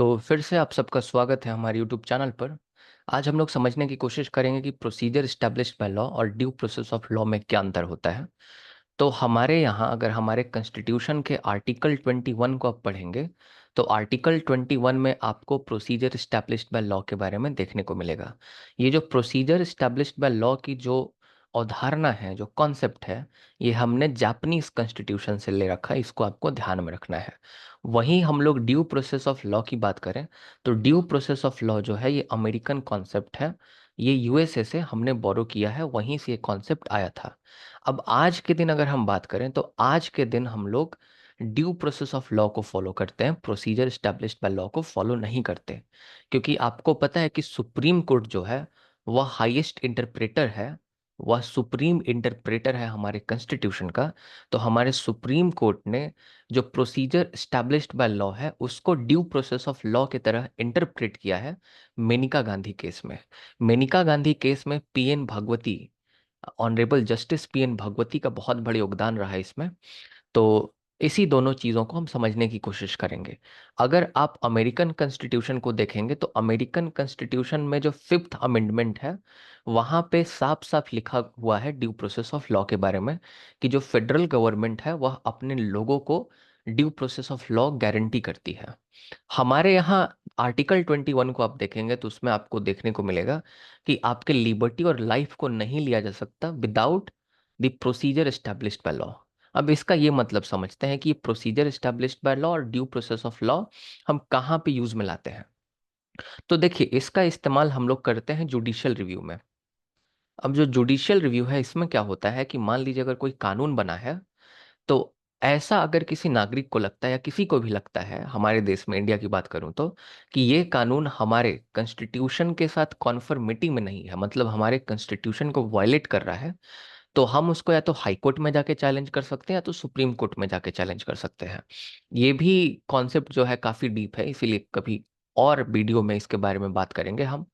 तो फिर से आप सबका स्वागत है हमारे यूट्यूब चैनल पर। आज हम लोग समझने की कोशिश करेंगे कि प्रोसीजर एस्टैब्लिश्ड बाय लॉ और ड्यू प्रोसेस ऑफ लॉ में क्या अंतर होता है। तो हमारे यहाँ अगर हमारे कॉन्स्टिट्यूशन के आर्टिकल 21 को आप पढ़ेंगे तो आर्टिकल 21 में आपको प्रोसीजर एस्टैब्लिश्ड बाय लॉ के बारे में देखने को मिलेगा। ये जो प्रोसीजर एस्टैब्लिश्ड बाय लॉ की जो अवधारणा है, जो कॉन्सेप्ट है, ये हमने जापानीज कॉन्स्टिट्यूशन से ले रखा है। इसको आपको ध्यान में रखना है। वहीं हम लोग ड्यू प्रोसेस ऑफ लॉ की बात करें तो ड्यू प्रोसेस ऑफ लॉ जो है ये अमेरिकन कॉन्सेप्ट है। ये यूएसए से हमने बोरो किया है, वहीं से ये कॉन्सेप्ट आया था। अब आज के दिन अगर हम बात करें तो आज के दिन हम लोग ड्यू प्रोसेस ऑफ लॉ को फॉलो करते हैं, प्रोसीजर एस्टैब्लिश्ड बाय लॉ को फॉलो नहीं करते। क्योंकि आपको पता है कि सुप्रीम कोर्ट जो है वह हाईएस्ट इंटरप्रेटर है, वह सुप्रीम इंटरप्रेटर है हमारे कॉन्स्टिट्यूशन का। तो हमारे सुप्रीम कोर्ट ने जो प्रोसीजर एस्टैब्लिश्ड बाय लॉ है उसको ड्यू प्रोसेस ऑफ लॉ की तरह इंटरप्रेट किया है मेनका गांधी केस में। मेनका गांधी केस में पीएन भागवती, ऑनरेबल जस्टिस पीएन भगवती का बहुत बड़ा योगदान रहा है इसमें। तो इसी दोनों चीज़ों को हम समझने की कोशिश करेंगे। अगर आप अमेरिकन कॉन्स्टिट्यूशन को देखेंगे तो अमेरिकन कॉन्स्टिट्यूशन में जो फिफ्थ अमेंडमेंट है वहाँ पे साफ साफ लिखा हुआ है ड्यू प्रोसेस ऑफ लॉ के बारे में, कि जो फेडरल गवर्नमेंट है वह अपने लोगों को due process of law guarantee करती है। हमारे यहाँ आर्टिकल 21 को आप देखेंगे तो उसमें आपको देखने को मिलेगा कि आपके लिबर्टी और लाइफ को नहीं लिया जा सकता without the procedure established by law. अब इसका ये मतलब समझते हैं कि प्रोसीजर एस्टैब्लिश्ड बाय लॉ और ड्यू प्रोसेस ऑफ लॉ हम कहाँ पे यूज में लाते हैं। तो देखिए, इसका इस्तेमाल हम लोग करते हैं जुडिशियल रिव्यू में। अब जो जुडिशियल रिव्यू है इसमें क्या होता है कि मान लीजिए अगर कोई कानून बना है तो ऐसा अगर किसी नागरिक को लगता है या किसी को भी लगता है, हमारे देश में इंडिया की बात करूं तो, कि ये कानून हमारे कॉन्स्टिट्यूशन के साथ कॉन्फर्मिटी में नहीं है, मतलब हमारे कॉन्स्टिट्यूशन को वायलेट कर रहा है, तो हम उसको या तो हाई कोर्ट में जाके चैलेंज कर सकते हैं या तो सुप्रीम कोर्ट में जाके चैलेंज कर सकते हैं। ये भी कॉन्सेप्ट जो है काफी डीप है, इसीलिए कभी और वीडियो में इसके बारे में बात करेंगे हम।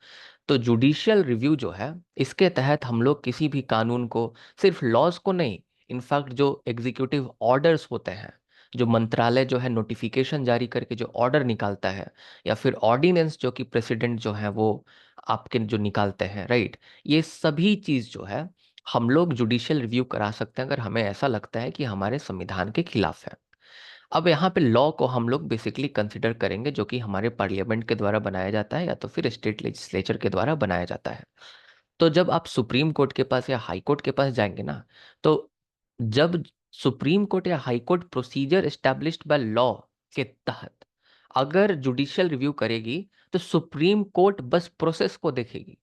तो जुडिशियल रिव्यू जो है इसके तहत हम लोग किसी भी कानून को, सिर्फ लॉज को नहीं, इनफैक्ट जो एग्जीक्यूटिव ऑर्डर्स होते हैं, जो मंत्रालय जो है नोटिफिकेशन जारी करके जो ऑर्डर निकालता है, या फिर ऑर्डिनेंस जो कि प्रेसिडेंट जो है वो आपके जो निकालते हैं, राइट, ये सभी चीज जो है हम लोग जुडिशियल रिव्यू करा सकते हैं अगर हमें ऐसा लगता है कि हमारे संविधान के खिलाफ है। अब यहाँ पे लॉ को हम लोग बेसिकली कंसिडर करेंगे जो कि हमारे पार्लियामेंट के द्वारा बनाया जाता है या तो फिर स्टेट लेजिस्लेचर के द्वारा बनाया जाता है। तो जब आप सुप्रीम कोर्ट के पास या हाई कोर्ट के पास जाएंगे ना, तो जब सुप्रीम कोर्ट या high court procedure established by law के तहत अगर जुडिशियल रिव्यू करेगी तो सुप्रीम कोर्ट बस प्रोसेस को देखेगी।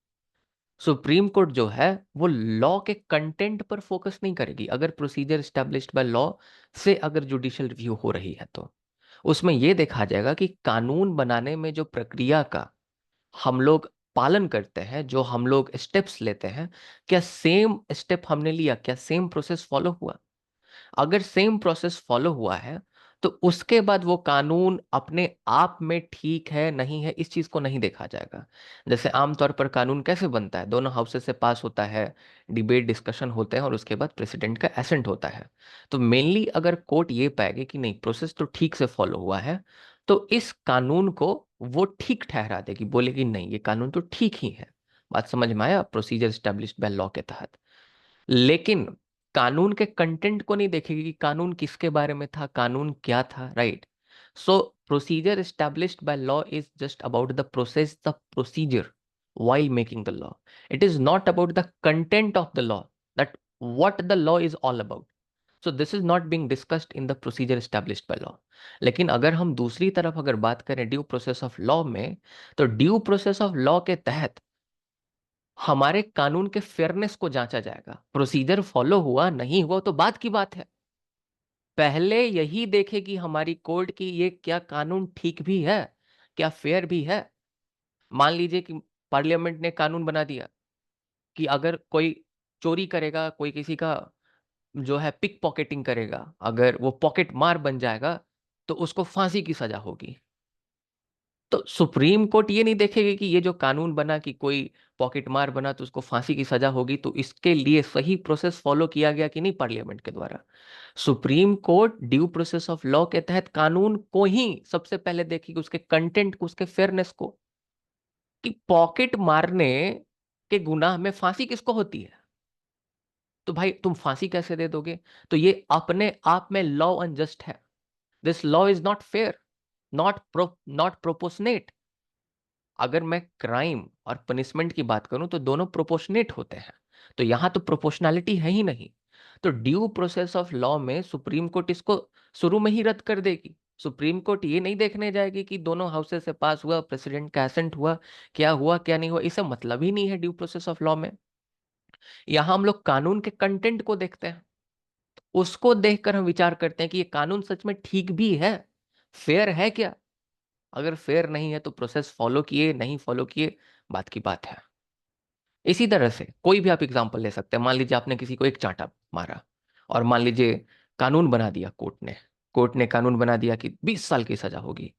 सुप्रीम कोर्ट जो है वो लॉ के कंटेंट पर फोकस नहीं करेगी। अगर प्रोसीजर एस्टैब्लिश्ड बाय लॉ से अगर जुडिशियल रिव्यू हो रही है तो उसमें यह देखा जाएगा कि कानून बनाने में जो प्रक्रिया का हम लोग पालन करते हैं, जो हम लोग स्टेप्स लेते हैं, क्या सेम स्टेप हमने लिया, क्या सेम प्रोसेस फॉलो हुआ। अगर सेम प्रोसेस फॉलो हुआ है तो उसके बाद वो कानून अपने आप में ठीक है नहीं है इस चीज को नहीं देखा जाएगा। जैसे आमतौर पर कानून कैसे बनता है, दोनों हाउसेस से पास होता है, डिबेट डिस्कशन होते हैं और उसके बाद प्रेसिडेंट का एसेंट होता है। तो मेनली अगर कोर्ट ये पाएगी कि नहीं प्रोसेस तो ठीक से फॉलो हुआ है, तो इस कानून को वो ठीक ठहरा देगी, बोलेगी नहीं ये कानून तो ठीक ही है। बात समझ में आया, प्रोसीजर स्टैब्लिश्ड बाय लॉ के तहत। लेकिन कानून के कंटेंट को नहीं देखेगी कि कानून किसके बारे में था, कानून क्या था, right. So procedure established by law is just about the process, the procedure while making the law. It is not about the content of the law, that what the law is all about. So this is not being discussed in the procedure established by law. लेकिन अगर हम दूसरी तरफ अगर बात करें due process of law में, तो ड्यू प्रोसेस ऑफ लॉ के तहत हमारे कानून के फेयरनेस को जांचा जाएगा। प्रोसीजर फॉलो हुआ नहीं हुआ तो बात की बात है, पहले यही देखेगी हमारी कोर्ट की ये क्या कानून ठीक भी है, क्या फेयर भी है। मान लीजिए कि पार्लियामेंट ने कानून बना दिया कि अगर कोई चोरी करेगा, कोई किसी का जो है पिक पॉकेटिंग करेगा, अगर वो पॉकेट मार बन जाएगा तो उसको फांसी की सजा होगी। तो सुप्रीम कोर्ट ये नहीं देखेगी कि ये जो कानून बना कि कोई पॉकेट मार बना तो उसको फांसी की सजा होगी, तो इसके लिए सही प्रोसेस फॉलो किया गया कि नहीं पार्लियामेंट के द्वारा। Supreme court due process of law के तहत कानून को ही सबसे पहले देखेगी, उसके कंटेंट को, उसके फेयरनेस को, कि पॉकेट मारने के गुनाह में फांसी किसको होती है। तो भाई तुम फांसी कैसे दे दोगे? तो ये अपने आप में लॉ अनजस्ट है। This law is not fair, not proportionate. अगर मैं क्राइम और पनिशमेंट की बात करूं तो दोनों प्रोपोर्शनेट होते हैं, तो यहां तो प्रोपोर्शनैलिटी है ही नहीं। तो ड्यू प्रोसेस ऑफ लॉ में सुप्रीम कोर्ट इसको शुरू में ही रद्द कर देगी। सुप्रीम कोर्ट ये नहीं देखने जाएगी कि दोनों हाउसेस से पास हुआ, प्रेसिडेंट का एसेंट हुआ क्या नहीं हुआ, इसे मतलब ही नहीं है ड्यू प्रोसेस ऑफ लॉ में। यहां हम लोग कानून के कंटेंट को देखते हैं, उसको देखकर हम विचार करते हैं कि ये कानून सच में ठीक भी है, फेयर है क्या। अगर फेयर नहीं है तो प्रोसेस फॉलो किए नहीं फॉलो किए, बात की बात है। इसी तरह से कोई भी आप एग्जांपल ले सकते हैं। मान लीजिए आपने किसी को एक चांटा मारा, और मान लीजिए कानून बना दिया कोर्ट ने कानून बना दिया कि 20 साल की सजा होगी।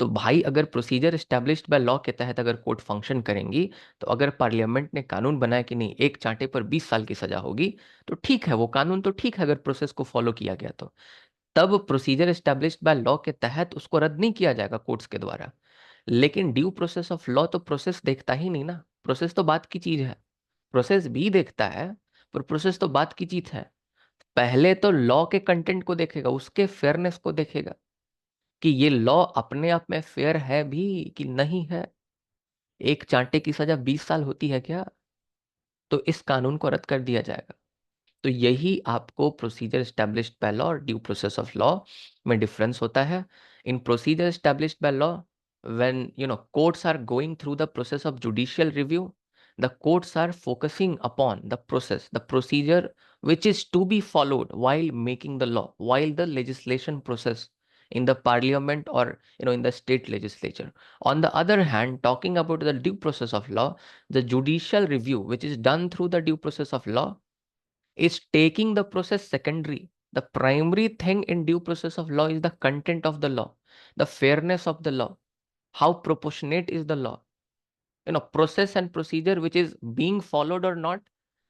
तो भाई अगर प्रोसीजर एस्टेब्लिश्ड बाय लॉ के तहत अगर कोर्ट फंक्शन करेंगी, तो अगर पार्लियामेंट ने कानून बनाया कि नहीं एक चांटे पर 20 साल की सजा होगी, तो ठीक है, वो कानून तो ठीक है अगर प्रोसेस को फॉलो किया गया तो। तब प्रोसीजर एस्टेब्लिश्ड बाय लॉ के तहत उसको रद्द नहीं किया जाएगा कोर्ट्स के द्वारा। लेकिन ड्यू प्रोसेस ऑफ लॉ तो प्रोसेस देखता ही नहीं ना, प्रोसेस तो बात की चीज है। प्रोसेस भी देखता है, पर प्रोसेस तो बात की चीज है। पहले तो लॉ के कंटेंट को देखेगा, उसके फेयरनेस को देखेगा कि ये लॉ अपने आप में फेयर है भी कि नहीं है। एक चांटे की सजा 20 साल होती है क्या? तो इस कानून को रद्द कर दिया जाएगा। तो यही आपको प्रोसीजर एस्टेब्लिश्ड बाय लॉ और ड्यू प्रोसेस ऑफ लॉ में डिफरेंस होता है। In procedure established by law, when courts are going through the process of judicial review, the courts are focusing upon the process, the procedure which is to be followed while making the law, while the legislation process in the parliament or in the state legislature. On the other hand, talking about the due process of law, the judicial review which is done through the due process of law is taking the process secondary. The primary thing in due process of law is the content of the law, the fairness of the law, how proportionate is the law. Process and procedure which is being followed or not,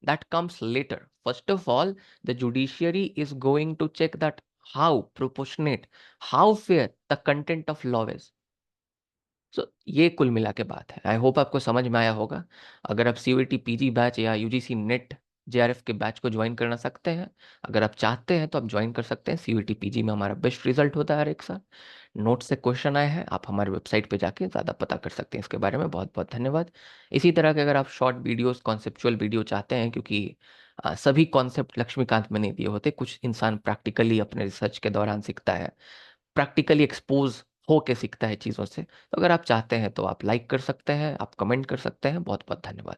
that comes later. First of all, the judiciary is going to check that how proportionate, how fair the content of law is. सो ये कुल मिला के बात है। I hope आपको समझ में आया होगा। अगर आप सीयूईटी पीजी बैच या यूजीसी नेट जेआरएफ के बैच को ज्वाइन करना सकते हैं, अगर आप चाहते हैं तो आप ज्वाइन कर सकते हैं। सीयूईटी पीजी में हमारा बेस्ट रिजल्ट होता है हर एक साल। नोट से क्वेश्चन आए हैं, आप हमारे वेबसाइट पे जाके ज़्यादा पता कर सकते हैं इसके बारे में। बहुत बहुत धन्यवाद। इसी तरह के अगर आप शॉर्ट वीडियोस, कॉन्सेप्चुअल वीडियो चाहते हैं, क्योंकि सभी कॉन्सेप्ट लक्ष्मीकांत में नहीं दिए होते, कुछ इंसान प्रैक्टिकली अपने रिसर्च के दौरान सीखता है, प्रैक्टिकली एक्सपोज होके सीखता है चीज़ों से। तो अगर आप चाहते हैं तो आप लाइक कर सकते हैं, आप कमेंट कर सकते हैं। बहुत बहुत धन्यवाद।